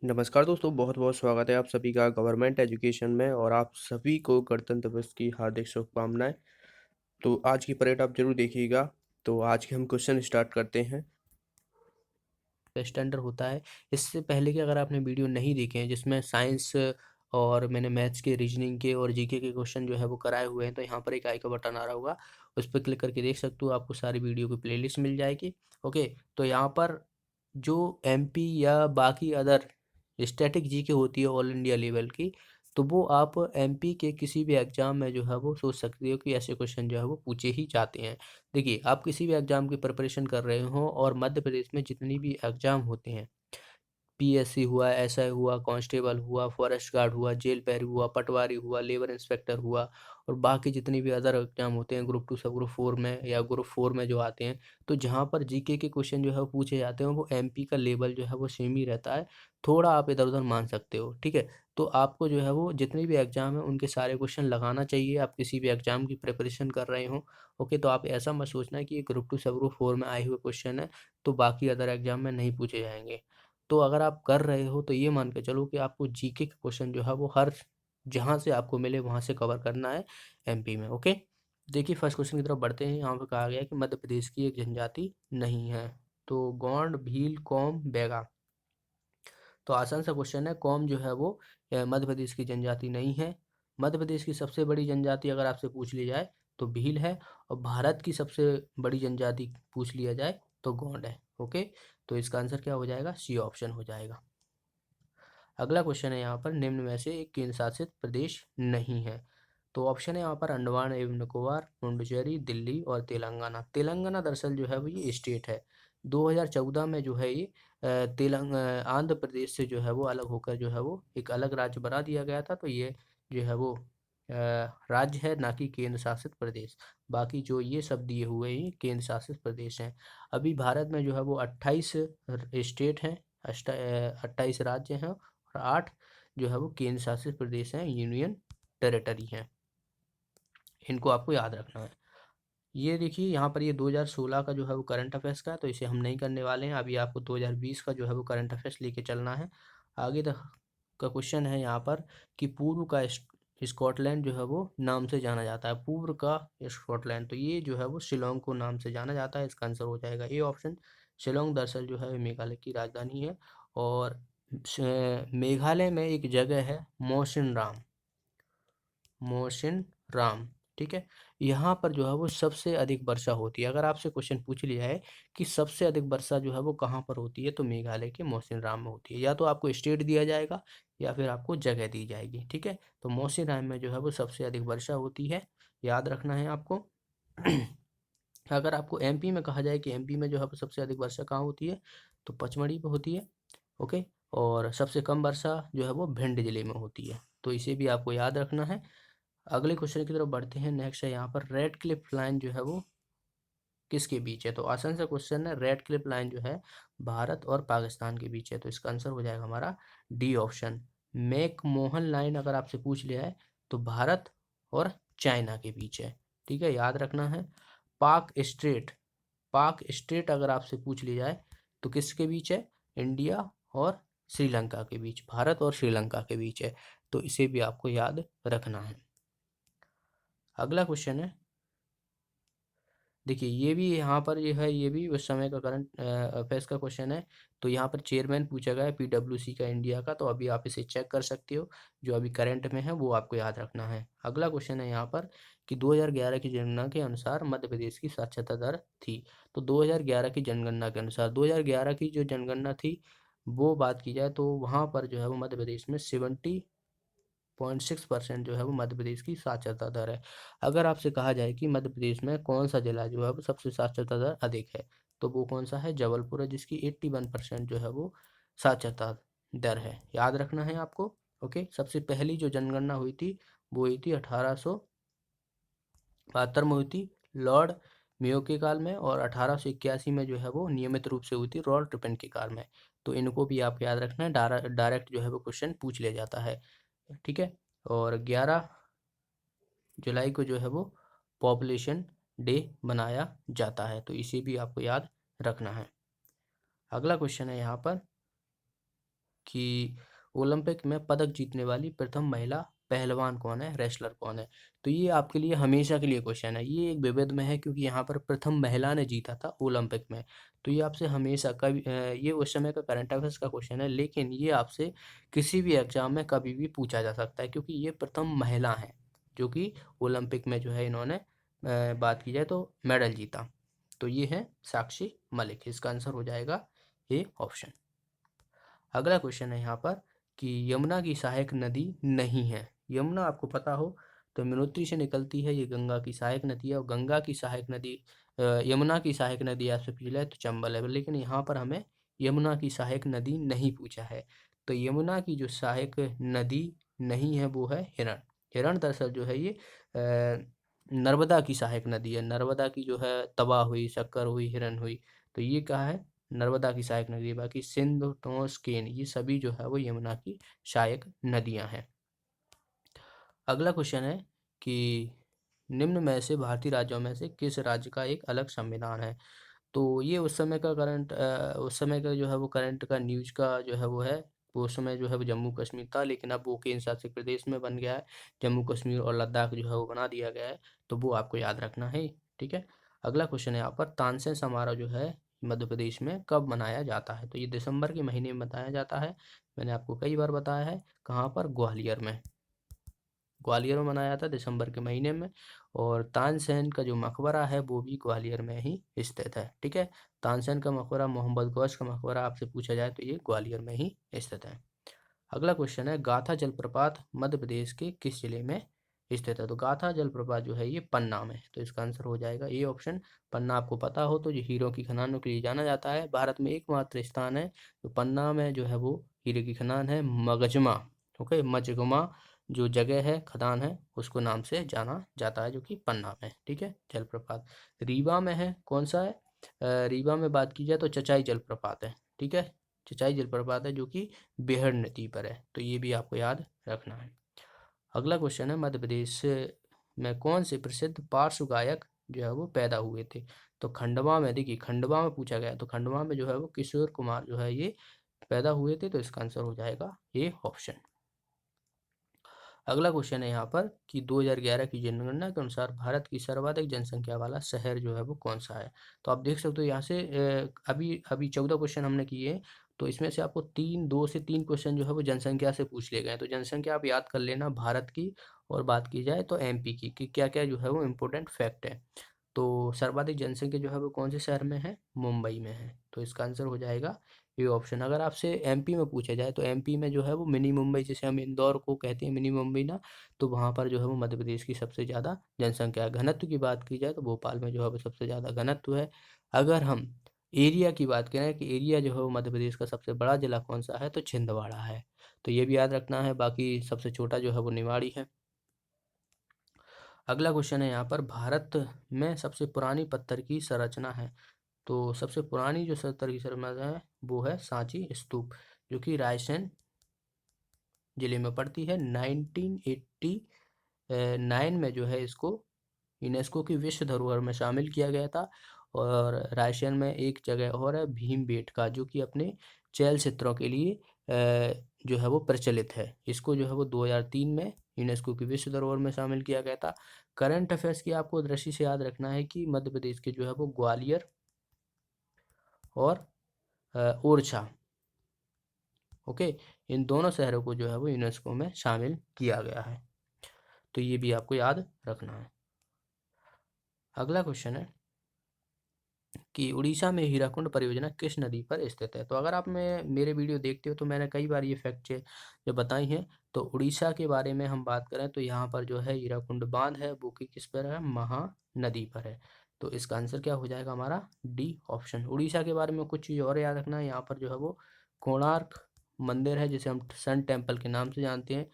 नमस्कार दोस्तों, बहुत बहुत स्वागत है आप सभी का गवर्नमेंट एजुकेशन में और आप सभी को गणतंत्र दिवस की हार्दिक शुभकामनाएं। तो आज की परेड आप जरूर देखिएगा। तो आज के हम क्वेश्चन स्टार्ट करते हैं। स्टैंडर्ड होता है। इससे पहले कि अगर आपने वीडियो नहीं देखे हैं जिसमें साइंस और मैंने मैथ्स के, रीजनिंग के और जीके के क्वेश्चन जो है वो कराए हुए हैं, तो यहाँ पर एक आई का बटन आ रहा होगा, उस पर क्लिक करके देख सकते हो, आपको सारी वीडियो की प्लेलिस्ट मिल जाएगी। ओके, तो यहाँ पर जो एमपी या बाकी अदर स्टैटिक जीके होती है ऑल इंडिया लेवल की, तो वो आप एमपी के किसी भी एग्जाम में जो है वो सोच सकते हो कि ऐसे क्वेश्चन जो है वो पूछे ही जाते हैं। देखिए, आप किसी भी एग्जाम की प्रिपरेशन कर रहे हो और मध्य प्रदेश में जितनी भी एग्जाम होते हैं, पीएससी हुआ, एसआई हुआ, कांस्टेबल हुआ, फॉरेस्ट गार्ड हुआ, जेल पैरी हुआ, पटवारी हुआ, लेबर इंस्पेक्टर हुआ, और बाकी जितने भी अदर एग्जाम होते हैं ग्रुप 2 सब ग्रुप 4 में या ग्रुप 4 में जो आते हैं, तो जहाँ पर जीके के क्वेश्चन जो है वो पूछे जाते हैं, वो एमपी का लेवल जो है वो सेम ही रहता है। थोड़ा आप इधर उधर मान सकते हो, ठीक है। तो आपको जो है वो जितने भी एग्जाम है उनके सारे क्वेश्चन लगाना चाहिए, आप किसी भी एग्जाम की प्रिपरेशन कर रहे हो। ओके, तो आप ऐसा मत सोचना है कि ये ग्रुप 2 सब ग्रुप 4 में आए हुए क्वेश्चन है तो बाकी अदर एग्जाम में नहीं पूछे जाएंगे। तो अगर आप कर रहे हो तो ये मान के चलो कि आपको जीके का क्वेश्चन जो है वो हर जहाँ से आपको मिले वहाँ से कवर करना है एमपी में। ओके, देखिए फर्स्ट क्वेश्चन की तरफ बढ़ते हैं। यहाँ पे कहा गया है कि मध्य प्रदेश की एक जनजाति नहीं है, तो गोंड, भील, कौम, बैगा। तो आसान सा क्वेश्चन है, कौम जो है वो मध्य प्रदेश की जनजाति नहीं है। मध्य प्रदेश की सबसे बड़ी जनजाति अगर आपसे पूछ ली जाए तो भील है, और भारत की सबसे बड़ी जनजाति पूछ लिया जाए तो गोंड है। ओके, तो इसका आंसर क्या हो जाएगा, सी ऑप्शन हो जाएगा। अगला क्वेश्चन है यहाँ पर, निम्न में से एक केंद्र शासित प्रदेश नहीं है। तो ऑप्शन है यहाँ पर अंडमान एवं निकोबार, पुडुचेरी, दिल्ली और तेलंगाना। तेलंगाना दरअसल जो है वो ये स्टेट है। 2014 में जो है ये आंध्र प्रदेश से जो है वो अलग होकर जो है वो एक अलग राज्य बना दिया गया था। तो ये जो है वो राज्य है, ना कि केंद्र शासित प्रदेश। बाकी जो ये सब दिए हुए ये केंद्र शासित प्रदेश हैं। अभी भारत में जो है वो 28 स्टेट हैं, 28 राज्य हैं, और 8 जो है वो केंद्र शासित प्रदेश हैं, यूनियन टेरिटरी हैं। इनको आपको याद रखना है। ये देखिए यहाँ पर ये 2016 का जो है वो करंट अफेयर्स का है, तो इसे हम नहीं करने वाले हैं। अभी आपको 2020 का जो है वो करंट अफेयर्स लेके चलना है। आगे तक का क्वेश्चन है यहाँ पर कि पूर्व का स्कॉटलैंड जो है वो नाम से जाना जाता है। पूर्व का स्कॉटलैंड, तो ये जो है वो शिलोंग को नाम से जाना जाता है। इसका आंसर हो जाएगा ए ऑप्शन। शिलोंग दरअसल जो है मेघालय की राजधानी है। और मेघालय में एक जगह है मोसिन राम, मोहसिन राम, ठीक है। यहाँ पर जो है वो सबसे अधिक वर्षा होती है। अगर आपसे क्वेश्चन पूछ लिया है कि सबसे अधिक वर्षा जो है वो कहाँ पर होती है, तो मेघालय के मोहसिन राम में होती है। या तो आपको स्टेट दिया जाएगा या फिर आपको जगह दी जाएगी, ठीक है। तो मोहसिन राम में जो है वो सबसे अधिक वर्षा होती है, याद रखना है आपको। अगर आपको एमपी में कहा जाए कि एमपी में जो है वो सबसे अधिक वर्षा कहाँ होती है, तो पचमढ़ी में होती है। ओके, और सबसे कम वर्षा जो है वो भिंड जिले में होती है, तो इसे भी आपको याद रखना है। अगले क्वेश्चन की तरफ बढ़ते हैं। नेक्स्ट है यहाँ पर, रेड क्लिफ लाइन जो है वो किसके बीच है। तो आसान सा क्वेश्चन है, रेड क्लिफ लाइन जो है भारत और पाकिस्तान के बीच है, तो इसका आंसर हो जाएगा हमारा डी ऑप्शन। मैकमोहन लाइन अगर आपसे पूछ लिया है तो भारत और चाइना के बीच है, ठीक है, याद रखना है। पाक स्ट्रेट, पाक स्ट्रेट अगर आपसे पूछ लिया जाए तो किसके बीच है, इंडिया और श्रीलंका के बीच, भारत और श्रीलंका के बीच है, तो इसे भी आपको याद रखना है। अगला क्वेश्चन है, देखिए ये भी यहाँ पर ये है, ये भी उस समय का करंट अफेयर्स का क्वेश्चन है। तो यहाँ पर चेयरमैन पूछा गया है पीडब्ल्यूसी का इंडिया का, तो अभी आप इसे चेक कर सकते हो, जो अभी करंट में है वो आपको याद रखना है। अगला क्वेश्चन है यहाँ पर कि 2011 की जनगणना के अनुसार मध्य प्रदेश की साक्षरता दर थी। तो 2011 की जनगणना के अनुसार, 2011 की जो जनगणना थी वो बात की जाए तो वहाँ पर जो है वो मध्य प्रदेश में 70.6% जो है वो मध्य प्रदेश की साक्षरता दर है। अगर आपसे कहा जाए कि मध्य प्रदेश में कौन सा जिला जो है वो सबसे साक्षरता दर अधिक है, तो वो कौन सा है, जबलपुर है, जिसकी 81% जो है वो साक्षरता दर है, याद रखना है आपको। ओके, सबसे पहली जो जनगणना हुई थी वो हुई थी 1872 में हुई थी, लॉर्ड मेयो के काल में, और 1881 में जो है वो नियमित रूप से हुई थी रॉल्ट रिपन के काल में। तो इनको भी आपको याद रखना है, डायरेक्ट जो है वो क्वेश्चन पूछ लिया जाता है, ठीक है। और 11 जुलाई को जो है वो पॉपुलेशन डे मनाया जाता है, तो इसे भी आपको याद रखना है। अगला क्वेश्चन है यहाँ पर कि ओलंपिक में पदक जीतने वाली प्रथम महिला पहलवान कौन है, रेसलर कौन है। तो ये आपके लिए हमेशा के लिए क्वेश्चन है, ये एक विविध में है क्योंकि यहाँ पर प्रथम महिला ने जीता था ओलंपिक में। तो ये आपसे हमेशा कभी ये उस समय का करंट अफेयर्स का क्वेश्चन है, लेकिन ये आपसे किसी भी एग्जाम में कभी भी पूछा जा सकता है क्योंकि ये प्रथम महिला हैं जो कि ओलंपिक में जो है इन्होंने बात की जाए तो मेडल जीता। तो ये है साक्षी मलिक, इसका आंसर हो जाएगा ए ऑप्शन। अगला क्वेश्चन है यहाँ पर कि यमुना की सहायक नदी नहीं है। यमुना आपको पता हो तो यमुनोत्री से निकलती है, ये गंगा की सहायक नदी है और गंगा की सहायक नदी यमुना की सहायक नदी आपसे पूछ है तो चंबल है, लेकिन यहाँ पर हमें यमुना की सहायक नदी नहीं पूछा है। तो यमुना की जो सहायक नदी नहीं है वो है हिरण। हिरण दरअसल जो है ये नर्मदा की सहायक नदी है। नर्मदा की जो है तवा हुई, शक्कर हुई, हिरण हुई, तो ये कहाँ है, नर्मदा की सहायक नदी है। बाकी सिंधु, टोंस, केन ये सभी जो है वो यमुना की सहायक नदियां हैं। अगला क्वेश्चन है कि निम्न में से भारतीय राज्यों में से किस राज्य का एक अलग संविधान है। तो ये उस समय का उस समय का जो है वो करंट का न्यूज का जो है वो है, वो उस समय जो है वो जम्मू कश्मीर था, लेकिन अब वो केंद्र शासित प्रदेश में बन गया है। जम्मू कश्मीर और लद्दाख जो है वो बना दिया गया है, तो वो आपको याद रखना है। ठीक है। अगला क्वेश्चन है यहाँ पर तानसेन समारोह जो है मध्य प्रदेश में कब मनाया जाता है। तो ये दिसंबर के महीने में बताया जाता है। मैंने आपको कई बार बताया है, कहाँ पर, ग्वालियर में। ग्वालियर में मनाया था दिसंबर के महीने में। और तानसेन का जो मकबरा है वो भी ग्वालियर में ही स्थित है। ठीक है। तानसेन का मकबरा, मोहम्मद गौस का मकबरा आपसे पूछा जाए तो ये ग्वालियर में ही स्थित है। अगला क्वेश्चन है गाथा जलप्रपात मध्य प्रदेश के किस जिले में स्थित है। तो गाथा जलप्रपात जो है ये पन्ना में, तो इसका आंसर हो जाएगा ए ऑप्शन। पन्ना आपको पता हो तो ये हीरों की खदानों के लिए जाना जाता है। भारत में एकमात्र स्थान है तो पन्ना में जो है वो हीरे की खदान है, मगजमा। ओके, मजगमा जो जगह है, खदान है, उसको नाम से जाना जाता है, जो कि पन्ना में। ठीक है। जलप्रपात रीवा में है, कौन सा है, रीवा में बात की जाए तो चचाई जलप्रपात है। ठीक है। चचाई जलप्रपात है जो कि बेहड़ नदी पर है, तो ये भी आपको याद रखना है। अगला क्वेश्चन है मध्य प्रदेश में कौन से प्रसिद्ध पार्श्व गायक जो है वो पैदा हुए थे। तो खंडवा में, देखिए खंडवा में पूछा गया, तो खंडवा में जो है वो किशोर कुमार जो है ये पैदा हुए थे, तो इसका आंसर हो जाएगा ये ऑप्शन। अगला क्वेश्चन है यहाँ पर कि 2011 की जनगणना के अनुसार भारत की सर्वाधिक जनसंख्या वाला शहर जो है वो कौन सा है। तो आप देख सकते हो यहाँ से अभी अभी 14 क्वेश्चन हमने किए, तो इसमें से आपको 2 से 3 क्वेश्चन जो है वो जनसंख्या से पूछ लिए गए। तो जनसंख्या आप याद कर लेना भारत की, और बात की जाए तो एमपी की, कि क्या क्या जो है वो इम्पोर्टेंट फैक्ट है। तो सर्वाधिक जनसंख्या जो है वो कौन से शहर में है, मुंबई में है, तो इसका आंसर हो जाएगा ये ऑप्शन। अगर आपसे एमपी में पूछा जाए तो एमपी में जो है वो मिनी मुंबई, जैसे हम इंदौर को कहते हैं मिनी मुंबई ना, तो वहाँ पर जो है वो मध्य प्रदेश की सबसे ज़्यादा जनसंख्या है। घनत्व की बात की जाए तो भोपाल में जो है वो सबसे ज़्यादा घनत्व है। अगर हम एरिया की बात करें कि एरिया जो है वो मध्य प्रदेश का सबसे बड़ा जिला कौन सा है, तो छिंदवाड़ा है, तो ये भी याद रखना है। बाकी सबसे छोटा जो है वो निवाड़ी है। अगला क्वेश्चन है यहाँ पर भारत में सबसे पुरानी पत्थर की संरचना है। तो सबसे पुरानी जो पत्थर की संरचना है वो है सांची स्तूप, जो कि रायसेन जिले में पड़ती है। 1989 में जो है इसको यूनेस्को की विश्व धरोहर में शामिल किया गया था। और रायसेन में एक जगह और है भीमबेटका, जो कि अपने चैल चित्रों के लिए जो है वो प्रचलित है। इसको जो है वो 2003 में यूनेस्को की विश्व धरोहर में शामिल किया गया था। करंट अफेयर्स की आपको दृष्टि से याद रखना है कि मध्य प्रदेश के जो है वो ग्वालियर और ओरछा, ओके, इन दोनों शहरों को जो है वो यूनेस्को में शामिल किया गया है, तो ये भी आपको याद रखना है। अगला क्वेश्चन है कि उड़ीसा में हीराकुंड परियोजना किस नदी पर स्थित है। तो अगर आप मेरे वीडियो देखते हो तो मैंने कई बार ये फैक्ट जो बताई हैं। तो उड़ीसा के बारे में हम बात करें तो यहाँ पर जो है हीराकुंड बांध है वो कि किस पर है, महानदी पर है, तो इसका आंसर क्या हो जाएगा हमारा डी ऑप्शन। उड़ीसा के बारे में कुछ चीज़ और याद रखना है, यहाँ पर जो है वो कोणार्क मंदिर है जिसे हम सन टेम्पल के नाम से जानते हैं,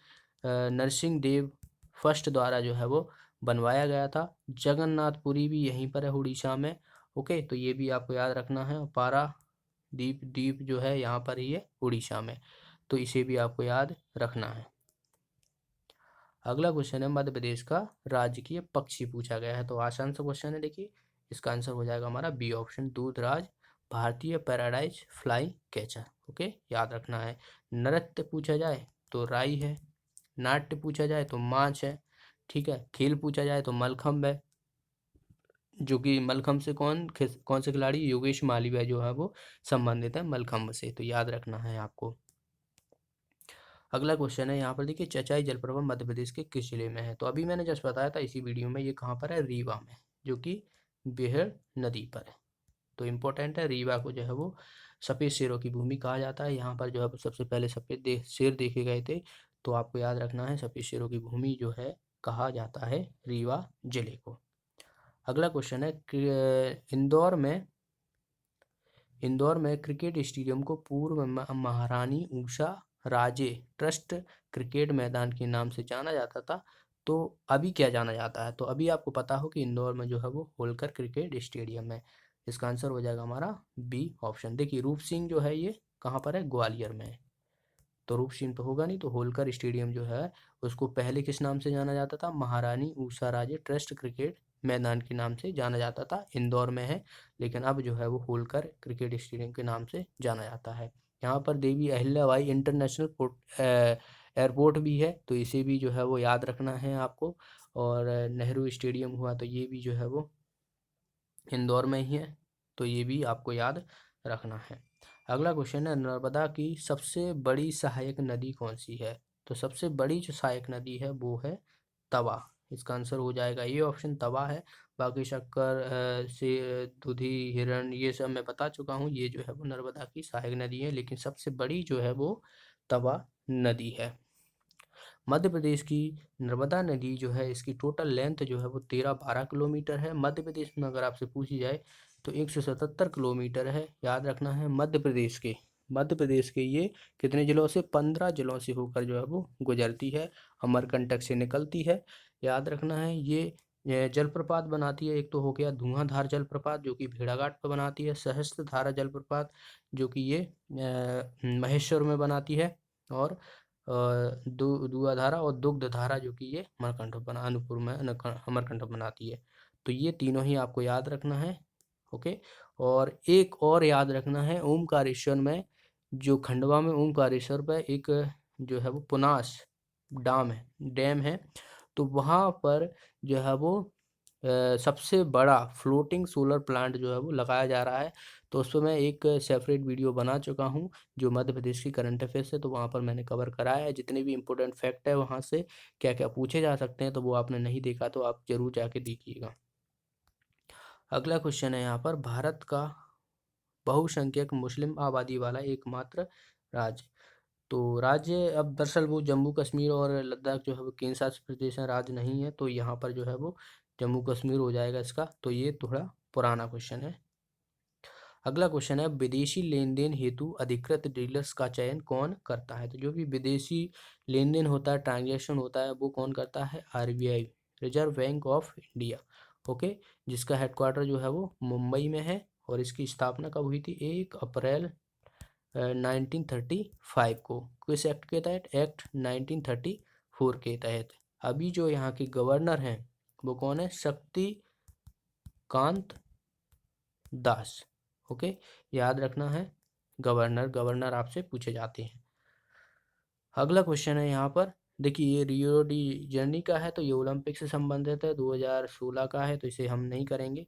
नरसिंह देव फर्स्ट द्वारा जो है वो बनवाया गया था। जगन्नाथपुरी भी यहीं पर है उड़ीसा में। ओके, तो ये भी आपको याद रखना है। पारा द्वीप द्वीप जो है यहाँ पर ही है उड़ीसा में, तो इसे भी आपको याद रखना है। अगला क्वेश्चन है मध्य प्रदेश का राजकीय पक्षी पूछा गया है। तो आसान सा क्वेश्चन है, देखिए इसका आंसर हो जाएगा हमारा बी ऑप्शन, दूधराज भारतीय पैराडाइज फ्लाई कैचर। ओके, याद रखना है। नृत्य पूछा जाए तो राई है, नाट्य पूछा जाए तो माच है, ठीक है। खेल पूछा जाए तो मलखम्ब है, जो कि मलखम्ब से कौन से खिलाड़ी, योगेश मालवीय जो है वो संबंधित है मलखम्ब से, तो याद रखना है आपको। अगला क्वेश्चन है यहाँ पर, देखिए चचाई जलप्रपात मध्य प्रदेश के किस जिले में है? तो अभी मैंने जस्ट बताया था इसी वीडियो में, ये कहाँ पर है, रीवा में, जो कि बेहड़ नदी पर है। तो इम्पोर्टेंट है, रीवा को जो है वो सफ़ेद शेरों की भूमि कहा जाता है। यहाँ पर जो है वो सबसे पहले सफ़ेद शेर देखे गए थे, तो आपको याद रखना है सफ़ेद शेरों की भूमि जो है कहा जाता है रीवा जिले को। अगला क्वेश्चन है, इंदौर में क्रिकेट स्टेडियम को पूर्व महारानी उषा राजे ट्रस्ट क्रिकेट मैदान के नाम से जाना जाता था, तो अभी क्या जाना जाता है? तो अभी आपको पता हो कि इंदौर में जो है वो होलकर क्रिकेट स्टेडियम है। इसका आंसर हो जाएगा हमारा बी ऑप्शन। देखिए रूप सिंह जो है ये कहाँ पर है, ग्वालियर में है, तो रूप सिंह तो होगा नहीं, तो होलकर स्टेडियम जो है उसको पहले किस नाम से जाना जाता था, महारानी उषा राजे ट्रस्ट क्रिकेट मैदान के नाम से जाना जाता था, इंदौर में है, लेकिन अब जो है वो होलकर क्रिकेट स्टेडियम के नाम से जाना जाता है। यहाँ पर देवी अहिल्याबाई इंटरनेशनल एयरपोर्ट भी है, तो इसे भी जो है वो याद रखना है आपको। और नेहरू स्टेडियम हुआ तो ये भी जो है वो इंदौर में ही है, तो ये भी आपको याद रखना है। अगला क्वेश्चन है, नर्मदा की सबसे बड़ी सहायक नदी कौन सी है? तो सबसे बड़ी जो सहायक नदी है वो है तवा। इसका आंसर हो जाएगा ये ऑप्शन, तवा है। बाकी शक्कर से दुधी हिरण ये सब मैं बता चुका हूँ, ये जो है वो नर्मदा की सहायक नदी है, लेकिन सबसे बड़ी जो है वो तवा नदी है। मध्य प्रदेश की नर्मदा नदी जो है इसकी टोटल लेंथ जो है वो 13-12 किलोमीटर है। मध्य प्रदेश में अगर आपसे पूछी जाए तो 177 किलोमीटर है। याद रखना है मध्य प्रदेश के ये कितने जिलों से, 15 जिलों से होकर जो है वो गुजरती है, अमरकंटक से निकलती है। याद रखना है ये जलप्रपात बनाती है, एक तो हो गया धुआंधार जलप्रपात जो कि भेड़ाघाट पर बनाती है, सहस्त्र धारा जलप्रपात जो कि ये महेश्वर में बनाती है, और धुआंधारा और दुग्धधारा जो कि ये अनूपपुर में अमरकंटक बनाती है। तो ये तीनों ही आपको याद रखना है। ओके, और एक और याद रखना है, ओमकारेश्वर में जो खंडवा में ओमकारेश्वर पर एक जो है वो पुनास डैम है, तो वहाँ पर जो है वो सबसे बड़ा फ्लोटिंग सोलर प्लांट जो है वो लगाया जा रहा है। तो उस पर मैं एक सेपरेट वीडियो बना चुका हूँ जो मध्य प्रदेश की करंट अफेयर्स है, तो वहाँ पर मैंने कवर कराया है जितने भी इंपॉर्टेंट फैक्ट है वहाँ से क्या क्या पूछे जा सकते हैं, तो वो आपने नहीं देखा तो आप जरूर जाके देखिएगा। अगला क्वेश्चन है यहाँ पर, भारत का बहुसंख्यक मुस्लिम आबादी वाला एकमात्र राज्य। तो राज्य अब दरअसल वो जम्मू कश्मीर और लद्दाख जो है वो केंद्र शासित प्रदेश है, राज्य नहीं है, तो यहाँ पर जो है वो जम्मू कश्मीर हो जाएगा इसका। तो ये थोड़ा पुराना क्वेश्चन है। अगला क्वेश्चन है, विदेशी लेन देन हेतु अधिकृत डीलर्स का चयन कौन करता है? तो जो भी विदेशी लेन देन होता है, ट्रांजैक्शन होता है, वो कौन करता है? RBI, reserve bank of India. Okay, जिसका हेडक्वार्टर जो है वो मुंबई में है, और इसकी स्थापना कब हुई थी? 1 अप्रैल 1935 को। किस एक्ट के तहत? एक्ट 1934 के तहत। अभी जो यहाँ के गवर्नर हैं वो कौन है? शक्तिकांत दास। ओके, याद रखना है, गवर्नर आपसे पूछे जाते हैं। अगला क्वेश्चन है यहाँ पर, देखिए ये रियो डी जर्नी का है, तो ये ओलंपिक से संबंधित है, 2016 का है, तो इसे हम नहीं करेंगे।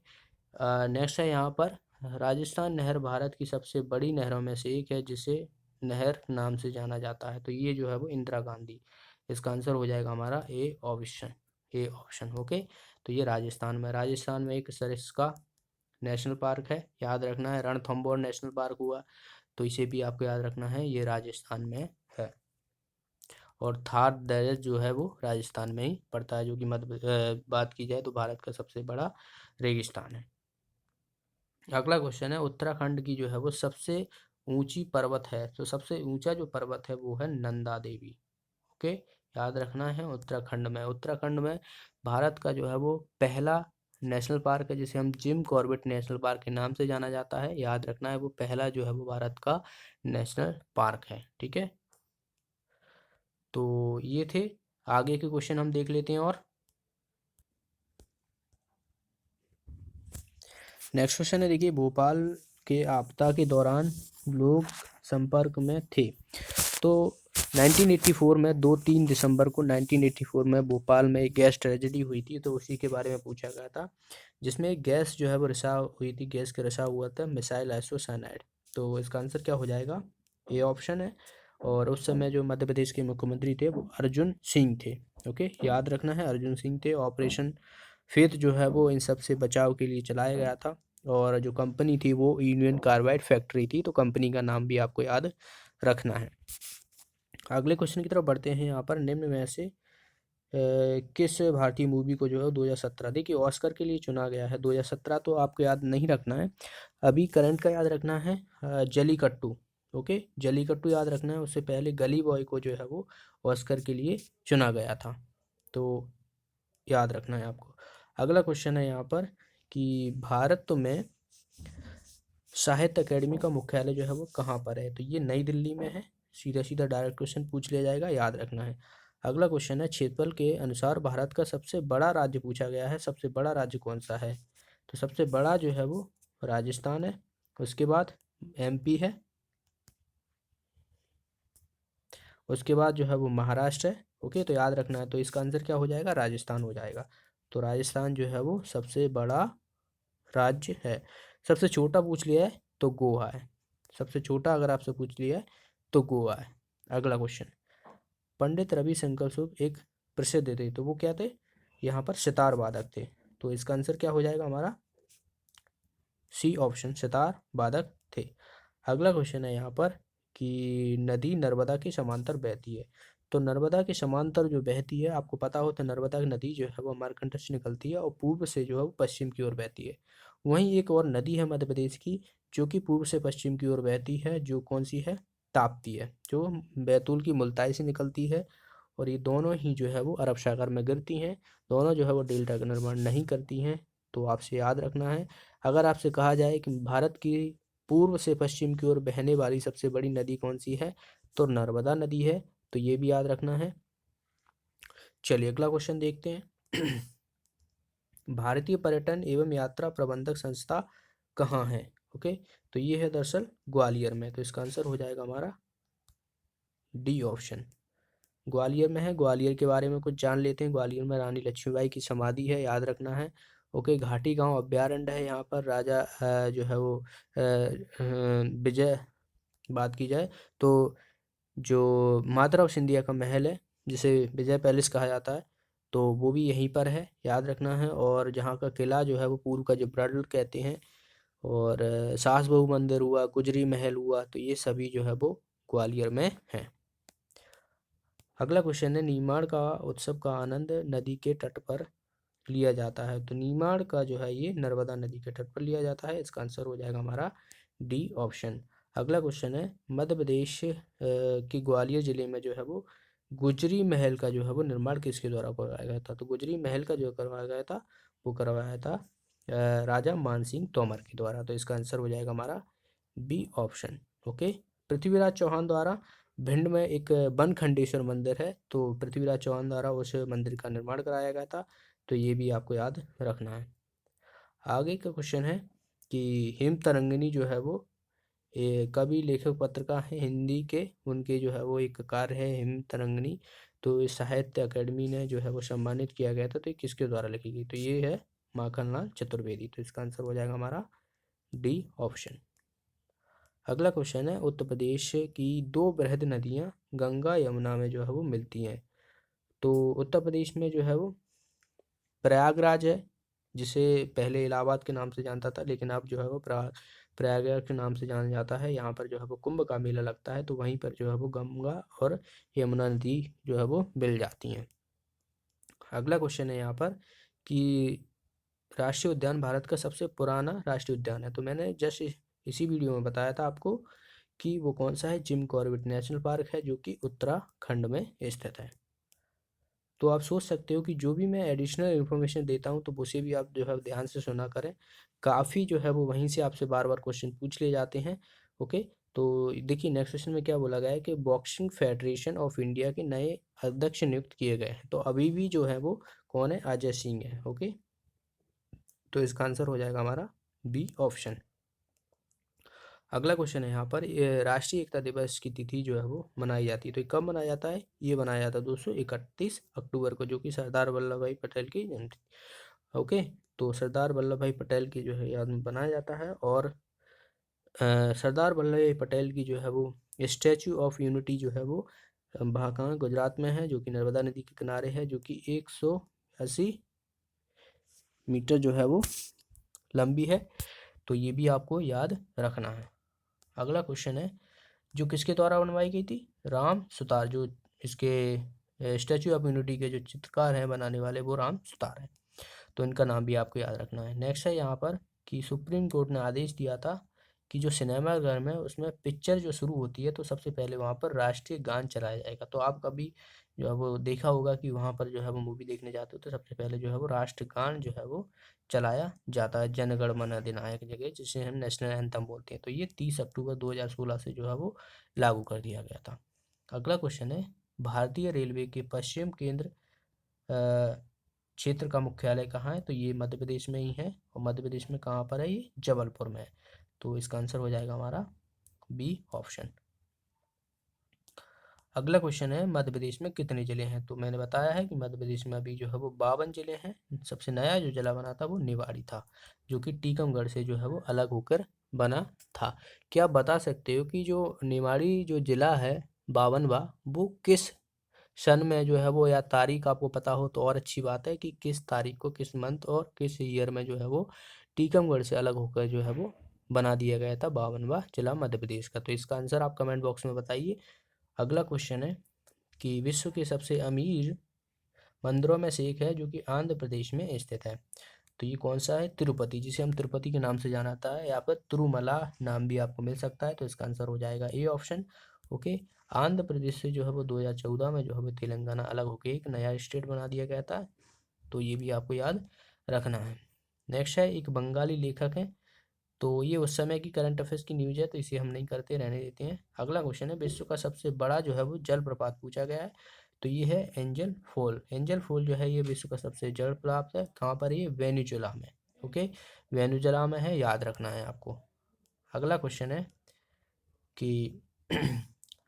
नेक्स्ट है यहाँ पर, राजस्थान नहर भारत की सबसे बड़ी नहरों में से एक है जिसे नहर नाम से जाना जाता है, तो ये जो है वो इंदिरा गांधी। इसका आंसर हो जाएगा हमारा ए ऑप्शन। ओके, तो ये राजस्थान में एक सरिस्का नेशनल पार्क है, याद रखना है। रणथंभौर नेशनल पार्क हुआ, तो इसे भी आपको याद रखना है, ये राजस्थान में है। और थार डेजर्ट जो है वो राजस्थान में ही पड़ता है, जो कि बात की जाए तो भारत का सबसे बड़ा रेगिस्तान है। अगला क्वेश्चन है, उत्तराखंड की जो है वो सबसे ऊंची पर्वत है, तो सबसे ऊंचा जो पर्वत है वो है नंदा देवी। ओके, याद रखना है। उत्तराखंड में भारत का जो है वो पहला नेशनल पार्क है जिसे हम जिम कॉर्बेट नेशनल पार्क के नाम से जाना जाता है। याद रखना है, वो पहला जो है वो भारत का नेशनल पार्क है। ठीक है, तो ये थे, आगे के क्वेश्चन हम देख लेते हैं। और नेक्स्ट क्वेश्चन है, देखिए भोपाल के आपदा के दौरान लोग संपर्क में थे? तो 1984 में 2-3 दिसंबर को 1984 में भोपाल में एक गैस ट्रेजेडी हुई थी, तो उसी के बारे में पूछा गया था, जिसमें एक गैस जो है वो रिसाव हुई थी, गैस का रिसाव हुआ था मिसाइल आइसोसाइनाइड। तो इसका आंसर क्या हो जाएगा? ए ऑप्शन है। और उस समय जो मध्य प्रदेश के मुख्यमंत्री थे वो अर्जुन सिंह थे। ओके, याद रखना है, अर्जुन सिंह थे। ऑपरेशन फेथ जो है वो इन सब से बचाव के लिए चलाया गया था, और जो कंपनी थी वो यूनियन कार्बाइड फैक्ट्री थी, तो कंपनी का नाम भी आपको याद रखना है। अगले क्वेश्चन की तरफ बढ़ते हैं। यहाँ पर निम्न में से किस भारतीय मूवी को जो है 2017, देखिए ऑस्कर के लिए चुना गया है। 2017 तो आपको याद नहीं रखना है, अभी करंट का याद रखना है। जलीकट्टू, ओके, जलीकट्टू याद रखना है। उससे पहले गली बॉय को जो है वो ऑस्कर के लिए चुना गया था, तो याद रखना है आपको। अगला क्वेश्चन है यहाँ पर कि भारत में साहित्य अकेडमी का मुख्यालय जो है वो कहाँ पर है? तो ये नई दिल्ली में है। सीधा सीधा डायरेक्ट क्वेश्चन पूछ लिया जाएगा, याद रखना है। अगला क्वेश्चन है, क्षेत्रफल के अनुसार भारत का सबसे बड़ा राज्य पूछा गया है, सबसे बड़ा राज्य कौन सा है? तो सबसे बड़ा जो है वो राजस्थान है, उसके बाद एमपी है, उसके बाद जो है वो महाराष्ट्र है। ओके, तो याद रखना है। तो इसका आंसर क्या हो जाएगा? राजस्थान हो जाएगा। तो राजस्थान जो है वो सबसे बड़ा राज्य है। सबसे छोटा पूछ लिया है तो गोवा है। सबसे छोटा अगर आपसे पूछ लिया है तो गोवा है। अगला क्वेश्चन, पंडित रविशंकर शुक्ल एक प्रसिद्ध थे, तो वो क्या थे? यहाँ पर सितार वादक थे। तो इसका आंसर क्या हो जाएगा हमारा? सी ऑप्शन, सितार वादक थे। अगला क्वेश्चन है यहाँ पर कि नदी नर्मदा के समांतर बहती है। तो नर्मदा के समांतर जो बहती है, आपको पता होता है नर्मदा की नदी जो है वो अमरकंटक से निकलती है और पूर्व से जो है वो पश्चिम की ओर बहती है। वहीं एक और नदी है मध्य प्रदेश की जो कि पूर्व से पश्चिम की ओर बहती है, जो कौन सी है? ताप्ती है, जो बैतूल की मुल्ताई से निकलती है। और ये दोनों ही जो है वो अरब सागर में गिरती हैं। दोनों जो है वो डेल्टा का निर्माण नहीं करती हैं। तो आपसे याद रखना है, अगर आपसे कहा जाए कि भारत की पूर्व से पश्चिम की ओर बहने वाली सबसे बड़ी नदी कौन सी है, तो नर्मदा नदी है। तो ये भी याद रखना है। चलिए अगला क्वेश्चन देखते हैं। भारतीय पर्यटन एवं यात्रा प्रबंधक संस्था कहाँ है? ओके, तो ये है दरअसल ग्वालियर में। तो इसका आंसर हो जाएगा हमारा डी ऑप्शन, ग्वालियर में है। ग्वालियर के बारे में कुछ जान लेते हैं। ग्वालियर में रानी लक्ष्मीबाई की समाधि है, याद रखना है। ओके, घाटी गांव अभ्यारण्य है। यहाँ पर राजा जो है वो विजय, बात की जाए तो जो माधवराव सिंधिया का महल है, जिसे विजय पैलेस कहा जाता है, तो वो भी यहीं पर है, याद रखना है। और जहाँ का किला जो है वो पूर्व का जबराडल कहते हैं। और सास बहू मंदिर हुआ, गुजरी महल हुआ, तो ये सभी जो है वो ग्वालियर में है। अगला क्वेश्चन है, नीमाड़ का उत्सव का आनंद नदी के तट पर लिया जाता है। तो नीमाड़ का जो है ये नर्मदा नदी के तट पर लिया जाता है। इसका आंसर हो जाएगा हमारा डी ऑप्शन। अगला क्वेश्चन है, मध्य प्रदेश के ग्वालियर जिले में जो है वो गुजरी महल का जो है वो निर्माण किसके द्वारा करवाया गया था? तो गुजरी महल का जो करवाया गया था वो करवाया था राजा मानसिंह तोमर के द्वारा। तो इसका आंसर हो जाएगा हमारा B option. Okay, Prithviraj Chauhan द्वारा भिंड में एक बनखंडेश्वर मंदिर है, तो पृथ्वीराज चौहान द्वारा उस मंदिर का निर्माण कराया गया था। तो ये भी आपको याद रखना है। आगे का क्वेश्चन है कि हिम तरंगिणी जो है वो कवि लेखक पत्रकार हैं हिंदी के, उनके जो है वो एक कार्य है हिम तरंगिणी। तो इस साहित्य अकेडमी ने जो है वो सम्मानित किया गया था, तो ये किसके द्वारा लिखी गई? तो ये है माखनलाल चतुर्वेदी। तो इसका आंसर हो जाएगा हमारा डी ऑप्शन। अगला क्वेश्चन है, उत्तर प्रदेश की दो बृहद नदियाँ गंगा यमुना में जो है वो मिलती हैं। तो उत्तर प्रदेश में जो है वो प्रयागराज है, जिसे पहले इलाहाबाद के नाम से जानता था, लेकिन अब जो है वो प्रयागराज के नाम से जाना जाता है। यहाँ पर जो है वो कुंभ का मेला लगता है, तो वहीं पर जो है वो गंगा और यमुना नदी जो है वो मिल जाती हैं। अगला क्वेश्चन है यहाँ पर कि राष्ट्रीय उद्यान भारत का सबसे पुराना राष्ट्रीय उद्यान है। तो मैंने जस्ट इसी वीडियो में बताया था आपको कि वो कौन सा है, जिम कॉर्बेट नेशनल पार्क है, जो कि उत्तराखंड में स्थित है। तो आप सोच सकते हो कि जो भी मैं एडिशनल इन्फॉर्मेशन देता हूँ तो उसे भी आप जो है ध्यान से सुना करें। काफ़ी जो है वो वहीं से आपसे बार बार क्वेश्चन पूछ लिए जाते हैं। ओके, तो देखिए नेक्स्ट क्वेश्चन में क्या बोला गया है कि बॉक्सिंग फेडरेशन ऑफ इंडिया के नए अध्यक्ष नियुक्त किए गए हैं। तो अभी भी जो है वो कौन है? अजय सिंह है। ओके, तो इसका आंसर हो जाएगा हमारा बी ऑप्शन। अगला क्वेश्चन है यहाँ पर, ये राष्ट्रीय एकता दिवस की तिथि जो है वो मनाई जाती है, तो ये कब मनाया जाता है? ये मनाया जाता है दोस्तों 31 अक्टूबर को, जो कि सरदार वल्लभ भाई पटेल की जयंती। ओके, तो सरदार वल्लभ भाई पटेल की जो है याद में बनाया जाता है। और सरदार वल्लभ भाई पटेल की जो है वो स्टैचू ऑफ यूनिटी जो है वो कहाँ गुजरात में है, जो कि नर्मदा नदी के किनारे है, जो कि 180 मीटर जो है वो लंबी है। तो ये भी आपको याद रखना है। अगला क्वेश्चन है, जो किसके द्वारा बनवाई गई थी? राम सुतार। जो इसके स्टैचू ऑफ यूनिटी के जो चित्रकार हैं बनाने वाले, वो राम सुतार हैं। तो इनका नाम भी आपको याद रखना है। नेक्स्ट है यहाँ पर कि सुप्रीम कोर्ट ने आदेश दिया था कि जो सिनेमाघर में उसमें पिक्चर जो शुरू होती है तो सबसे पहले वहाँ पर राष्ट्रीय गान चलाया जाएगा। तो आप कभी जो है वो देखा होगा कि वहाँ पर जो है वो मूवी देखने जाते हो तो सबसे पहले जो है वो राष्ट्रगान जो है वो चलाया जाता है, जन गण मन अधिनायक जगह, जिसे हम नेशनल एंथम बोलते हैं। तो ये 30 अक्टूबर 2016 से जो है वो लागू कर दिया गया था। अगला क्वेश्चन है, भारतीय रेलवे के पश्चिम केंद्र क्षेत्र का मुख्यालय कहाँ है? तो ये मध्य प्रदेश में ही है। और मध्य प्रदेश में कहाँ पर है? ये जबलपुर में है। तो इसका आंसर हो जाएगा हमारा बी ऑप्शन। अगला क्वेश्चन है, मध्य प्रदेश में कितने जिले हैं? तो मैंने बताया है कि मध्य प्रदेश में अभी जो है वो 52 जिले हैं। सबसे नया जो जिला बना था वो निवाड़ी था, जो कि टीकमगढ़ से जो है वो अलग होकर बना था। क्या आप बता सकते हो कि जो निवाड़ी जो जिला है 52वां, वो किस सन में जो है वो, या तारीख आपको पता हो तो और अच्छी बात है, कि किस तारीख को, किस मंथ और किस ईयर में जो है वो टीकमगढ़ से अलग होकर जो है वो बना दिया गया था 52वां जिला मध्य प्रदेश का? तो इसका आंसर आप कमेंट बॉक्स में बताइए। अगला क्वेश्चन है कि विश्व के सबसे अमीर मंदिरों में से एक है जो कि आंध्र प्रदेश में स्थित है। तो ये कौन सा है? तिरुपति, जिसे हम तिरुपति के नाम से जाना जाता है, या फिर तिरुमला नाम भी आपको मिल सकता है। तो इसका आंसर हो जाएगा A option. Okay, Andhra Pradesh से जो है वो 2014 में जो है वो तेलंगाना अलग होकर एक नया स्टेट बना दिया गया था। तो ये भी आपको याद रखना है। नेक्स्ट है, एक बंगाली लेखक है। तो ये उस समय की करंट अफेयर्स की न्यूज़ है, तो इसे हम नहीं करते, रहने देते हैं। अगला क्वेश्चन है, विश्व का सबसे बड़ा जो है वो जलप्रपात पूछा गया है। तो ये है एंजल फॉल। एंजल फॉल जो है ये विश्व का सबसे जलप्रपात है। कहाँ पर? ये वेनेजुला में। ओके, वेनेजुला में है, याद रखना है आपको। अगला क्वेश्चन है कि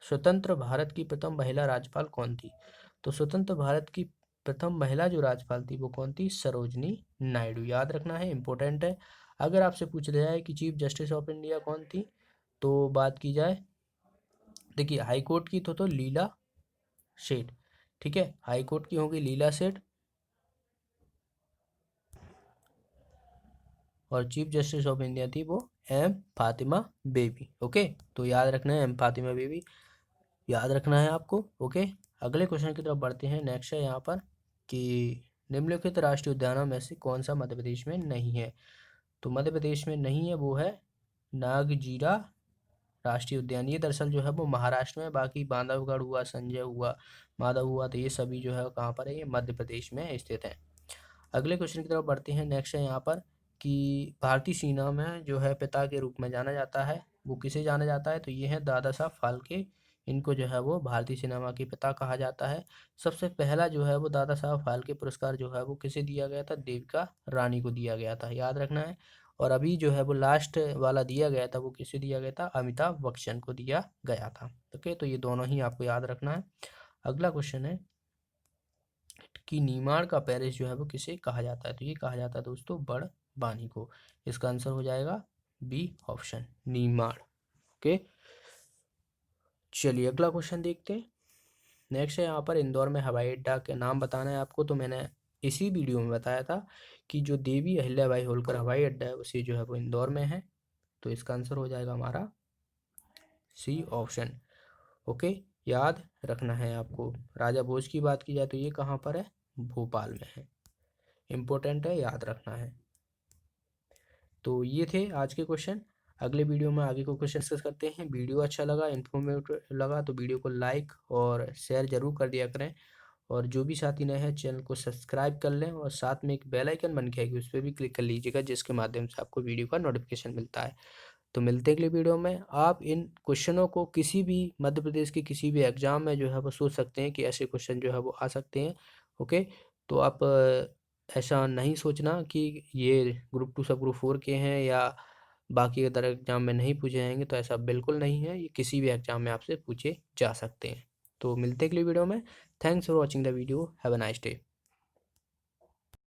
स्वतंत्र भारत की प्रथम महिला राज्यपाल कौन थी? तो स्वतंत्र भारत की प्रथम महिला जो राज्यपाल थी वो कौन थी? सरोजनी नायडू। याद रखना है, इंपॉर्टेंट है। अगर आपसे पूछ लिया जाए कि चीफ जस्टिस ऑफ इंडिया कौन थी, तो बात की जाए, देखिए हाई कोर्ट की तो लीला सेठ। ठीक है, हाई कोर्ट की होगी लीला सेठ, और चीफ जस्टिस ऑफ इंडिया थी वो एम फातिमा बेबी। ओके, तो याद रखना है, एम फातिमा बेबी याद रखना है आपको। ओके, अगले क्वेश्चन की तरफ बढ़ते हैं। नेक्स्ट है यहाँ पर कि निम्नलिखित राष्ट्रीय उद्यानों में से कौन सा मध्य प्रदेश में नहीं है? तो मध्य प्रदेश में नहीं है वो है नागजीरा राष्ट्रीय उद्यान। ये दरअसल जो है वो महाराष्ट्र में, बाकी बांधवगढ़ हुआ, संजय हुआ, माधव हुआ, तो ये सभी जो है कहाँ पर है? ये मध्य प्रदेश में स्थित है। अगले क्वेश्चन की तरफ बढ़ते हैं। नेक्स्ट है यहाँ पर कि भारतीय सेना में जो है पिता के रूप में जाना जाता है, वो किसे जाना जाता है? तो ये है दादा साहब फाल्के। इनको जो है वो भारतीय सिनेमा के पिता कहा जाता है। सबसे पहला जो है वो दादा साहब फाल्के पुरस्कार जो है वो किसे दिया गया था? देविका रानी को दिया गया था, याद रखना है। और अभी जो है वो लास्ट वाला दिया गया था वो किसे दिया गया था? अमिताभ बच्चन को दिया गया था। ओके, तो ये दोनों ही आपको याद रखना है। अगला क्वेश्चन है कि नीमाड़ का पेरिस जो है वो किसे कहा जाता है? तो ये कहा जाता है दोस्तों बड़वानी को। इसका आंसर हो जाएगा बी ऑप्शन, नीमाड़। ओके, चलिए अगला क्वेश्चन देखते हैं। नेक्स्ट है यहाँ पर, इंदौर में हवाई अड्डा के नाम बताना है आपको। तो मैंने इसी वीडियो में बताया था कि जो देवी अहिल्याबाई होलकर हवाई अड्डा है उसे जो है वो इंदौर में है। तो इसका आंसर हो जाएगा हमारा सी ऑप्शन। ओके, याद रखना है आपको। राजा भोज की बात की जाए तो ये कहाँ पर है? भोपाल में है। इम्पोर्टेंट है, याद रखना है। तो ये थे आज के क्वेश्चन। अगले वीडियो में आगे को क्वेश्चन डिस्कस करते हैं। वीडियो अच्छा लगा, इन्फॉर्मेटिव लगा तो वीडियो को लाइक और शेयर जरूर कर दिया करें। और जो भी साथी नए हैं चैनल को सब्सक्राइब कर लें, और साथ में एक बेल आइकन बन के आएगी उस पर भी क्लिक कर लीजिएगा, जिसके माध्यम से आपको वीडियो का नोटिफिकेशन मिलता है। तो मिलते हैं अगले वीडियो में। आप इन क्वेश्चनों को किसी भी मध्य प्रदेश के किसी भी एग्जाम में जो है वो सोच सकते हैं कि ऐसे क्वेश्चन जो है वो आ सकते हैं। ओके, तो आप ऐसा नहीं सोचना कि ये ग्रुप 2 सब ग्रुप 4 के हैं, या बाकी अदर एग्ज़ाम में नहीं पूछे जाएँगे तो ऐसा बिल्कुल नहीं है, ये किसी भी एग्ज़ाम में आपसे पूछे जा सकते हैं। तो मिलते हैं अगली वीडियो में। Thanks for watching the video. Have a nice day.